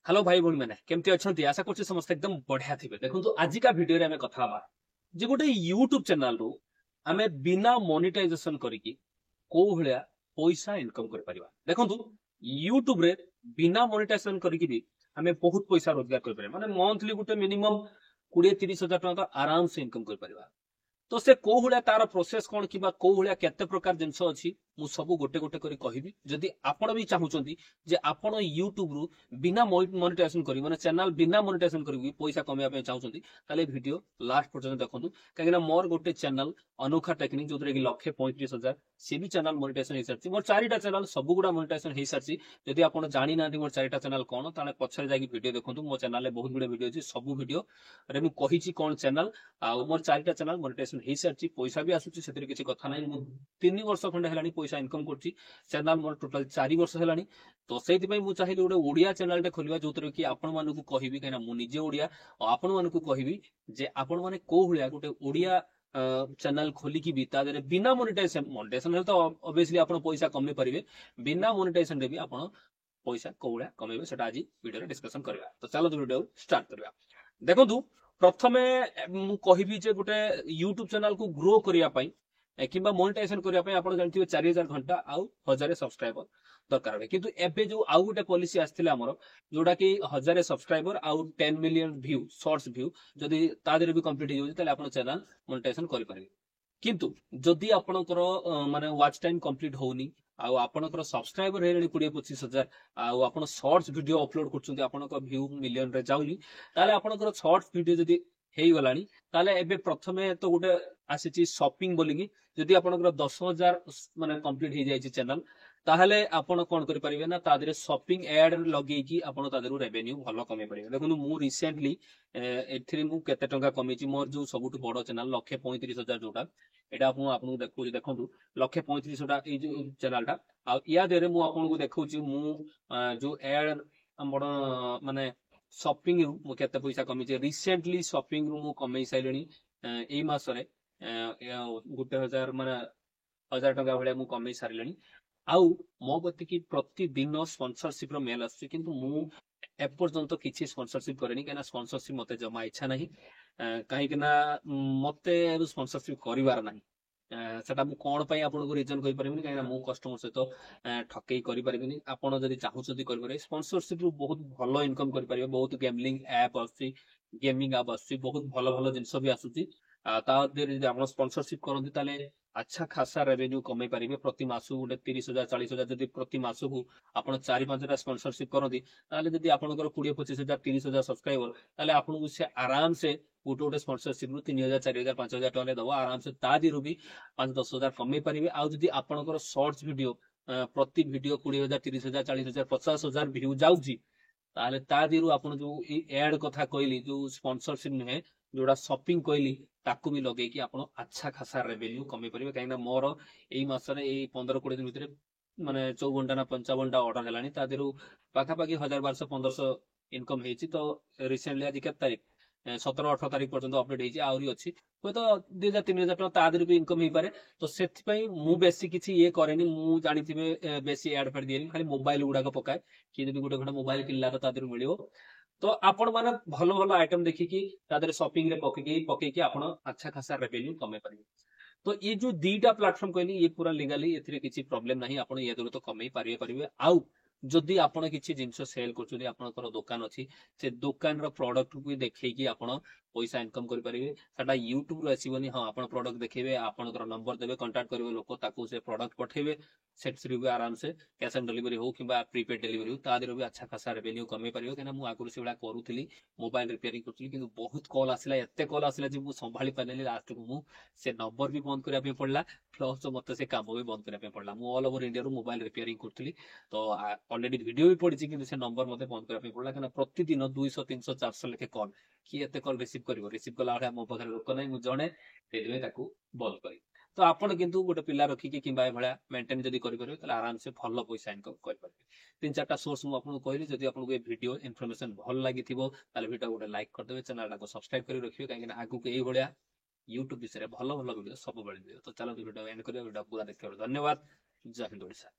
Hello भाई भौणी मैंने केमती अच्छा आशा कर समस्त एकदम बढ़िया थे। देखो आजिका भिडियो आम कथा हवा जे गोटे यूट्यूब चैनल रु आमे बिना मोनेटाइजेशन करिकी को भलिया पैसा इनकम कर परिबा। देखो यूट्यूब रे बिना मोनेटाइजेशन करिकी भी आमे बहुत पैसा रोजगार कर परिबा। माने मंथली गोटे मिनिमम 20-30 हजार टका तो आराम से इनकम कर परिबा। तो से को भलिया तार प्रोसेस कौन कि को भलिया केते प्रकार जिंस अछि मु सब गोटे गोटे करी कहिबी। जदि आपण भी चाहुचंती जे आपण यूट्यूब रु बिना मोनेटाइजेशन करी माने चैनल बिना मोनेटाइजेशन करी पैसा कमाया पे चाहुचंती ताले वीडियो लास्ट पर्यंत देखंतु। काहेकि मोर गोटे चैनल अनोखा टेक्निक जोतरे कि 1,35,000 से भी चैनल मोनेटाइजेशन हे सारछि। मोर चारिटा चैनल सब गुडा मोनेटाइजेशन हे सारछि। जदि आपण जानि ना मोर चारिटा चैनल कोन ताले पछरे जाकी वीडियो देखंतु। मो चैनल ले बहुत गुडे वीडियो अछि। सब वीडियो रे मु कहिछि कोन चैनल आ मोर चारिटा चैनल मोनेटाइजेशन हे सारछि। पैसा भी आसुछि सेतिर किछि कथा नै। मु 3 वर्ष खंडे हेलानी पैसा इनकम करछि। चैनल मोर टोटल 4 वर्ष हेलानी। तो सेति पई मु चाहिली गोटे ओडिया चैनल टे खोलिबा जोतरे कि आपण मानकु कहिबी काना मु निजे ओडिया और आपण मानकु कहिबी जे आपण माने को भलिया गोटे ओडिया चैनल खोलिकी भी ता देरे बिना मोनेटाइजेशन हेले तो ऑब्वियसली आपण पैसा कमे परिबे। बिना मोनेटाइजेशन रे भी आपण पैसा कोउला कमेबे सेटा आज वीडियो रे डिस्कशन करबा। तो चलो वीडियो स्टार्ट करबा। देखंतु प्रथमे मु कहिबी जे गोटे यूट्यूब चैनल को ग्रो करिया पई किंबा मोनेटाइजेशन करिया पई आपण जानथिबे 4000 घंटा आउ 1000 सब्सक्राइबर दरकार होबे। किंतु एबे जो आउ गोटे पॉलिसी आस्थिले हमर जोडा कि 1000 सब्सक्राइबर आउ 10 मिलियन व्यू शॉर्ट्स व्यू जदि ता देरे भी कंप्लीट हो जाय ताले आपण चैनल मोनेटाइजेशन करि परिबे। किंतु जदि आपणकर माने वाच टाइम कंप्लीट होउनी आउ आपणकर सब्सक्राइबर हेलेनी 20-25 हजार आउ आपण शॉर्ट्स वीडियो अपलोड करछुंती आपणकर व्यू मिलियन रे जाउनी ताले आपणकर शॉर्ट्स वीडियो जदि हेई गलानी ताले एबे प्रथमे तो गोटे आसीची शॉपिंग बोलिकी जदि आपणकर 10,000 माने कंप्लीट हे जायछि चैनल ताहले आपण कोन करि परिबे ना ता देरे शॉपिंग एड लगेकी आपण ता देरु रेवेन्यू भलो कमे परिबे। देखु मु रिसेंटली एथिरे मु केते टंका कमेछि मोर जो सबुटु बडो चैनल 1,35,000 जोटा एटा आपन देखु देखंतु 1,35,000 ए जो चैनल टा आ या देरे मु आपन को देखौछि मु जो एड हमर माने शॉपिंग रु मु केते पैसा कमेछि। रिसेंटली शॉपिंग रु मु कमे साइलेनी एई मासरे गुटे हजार माने 1000 टका भलिया मु कमे सारिलेनी। आउ मो गति कि प्रतिदिन स्पॉन्सरशिप रो मेल आसछि किंतु मु एपर्यंत किछि स्पॉन्सरशिप करेनी काना स्पॉन्सरशिप मते जमा इच्छा नाही। काहे कि ना मते स्पॉन्सरशिप करिवार नाही। सेटा मु कोन पई आपन को रीजन कहि परिबिनी काहे ना मु कस्टमर से तो ठकेई करि परिबिनी। आपन जदि चाहुछथि करि पारे स्पॉन्सरशिप रु बहुत भलो इनकम करि परिबे। बहुत गैम्बलिंग ऐप आछि गेमिंग ऐप आछि बहुत भलो भलो जिंस भी आसुछि। ता देर जदि आपन स्पॉन्सरशिप करंती ताले अच्छा खासा रेवेन्यू कमे पारिबे। प्रति मासु गोटे 30,000 40,000 जदि प्रति मासु को आपण 4-5 टा स्पॉन्सरशिप करंती ताले जदि आपनकर 20-25,000 30,000 सब्सक्राइबर ताले आपन को से आराम से गोटे गोटे स्पॉन्सरशिप रु 3,000 4,000 5,000 टका दबो आराम से ता दिरु भी 5-10 हजार कमे पारिबे। आ जदि आपनकर शॉर्ट्स वीडियो प्रति वीडियो 20,000 30,000 40,000 50,000 व्यू जाउची ताले ता दिरु आपण जो एड कथा कहली जो स्पॉन्सरशिप नुहे जोड़ा शॉपिंग कहली ताकू भी लगे कि आपण अच्छा खासा रेवेन्यू कमे परिबे। काहे ना मोर एई मासरे एई 15-20 दिन भितरे माने 54 घंटा ना 55 टा ऑर्डर हेलानी ता देरु पाखा पाखी 1200-1500 इनकम हेची। तो रिसेंटली आज केत तारीख 17-18 तारीख पर्यंत अपडेट हेची आउरी अछि कोइ तो 2,000-3,000 टका ता देरु भी इनकम हे पारे। तो सेति पई मु बेसी किछि ये करेनी मु जानिथिबे बेसी एड फेड दिएनी खाली मोबाइल गुडा को पकाए कि जदि गुटे घंटा मोबाइल किनला तो ता देरु मिलियो। तो आपण माने भलो भलो आइटम देखिकी ता देरे शॉपिंग रे पकेकी आपण अच्छा खासा रेवेन्यू कमे परिबे। तो ये जो दीटा प्लेटफॉर्म कहली ये पूरा लीगली एथिरे किछि प्रॉब्लम नाही। आपण ये दरो तो कमे परिबे। आउ जदि आपण किछि जिंस सेल करछुनी आपनकर दुकान अछि से दुकान रो प्रोडक्ट को देखै कि आपण पैसा इनकम करि परिबे। सेटा यूट्यूब रो आसीबनी हां आपण प्रोडक्ट देखैबे आपनकर नंबर देबे कांटेक्ट करिवे लोक ताकू से प्रोडक्ट पठेबे सेट श्री भी आराम से कैश ऑन डिलीवरी हो किबा प्रीपेड डिलीवरी हो ता देरो भी अच्छा खासा रेवेन्यू कमे परिबे। केना मु आगुर से बडा करूथिली मोबाइल रिपेयरिंग करथिली किंतु बहुत कॉल आसिला एते कॉल आसिला जे मु संभाली पानेली लास्ट को मु से नंबर भी बंद करिया पे पड़ला प्लस तो मते से काम भी बंद करिया पे पड़ला। मु ऑल ओवर इंडिया रो मोबाइल रिपेयरिंग करथिली तो ऑलरेडी वीडियो भी पड़िछि किंतु से नंबर मते बंद करिया पे पड़ला केना प्रतिदिन 200-300-400 लेखे कॉल कि एते कॉल रिसीव करिवो रिसीव कला बेले मो पाखरे लोक नै मु जणे तेजवे ताकू बंद करी। तो आपण किंतु गोटे पिला रखिकी किंबा ए भळा मेंटेन जदि करि परिबे ताले आराम से भलो पैसा इनकम करि परिबे। 3-4टा सोर्स मु आपन कहली जदि आपन को ए वीडियो इन्फॉर्मेशन भल लागिथिबो ताले वीडियो गोटे लाइक कर देबे चैनल को सब्सक्राइब करि रखिबे काहे कि आगु के ए भळा यूट्यूब विषय भलो भलो वीडियो सब बळि दियो। तो चलो वीडियो एंड करियो वीडियो पूरा देखियो धन्यवाद। जय हिंद ओडिशा।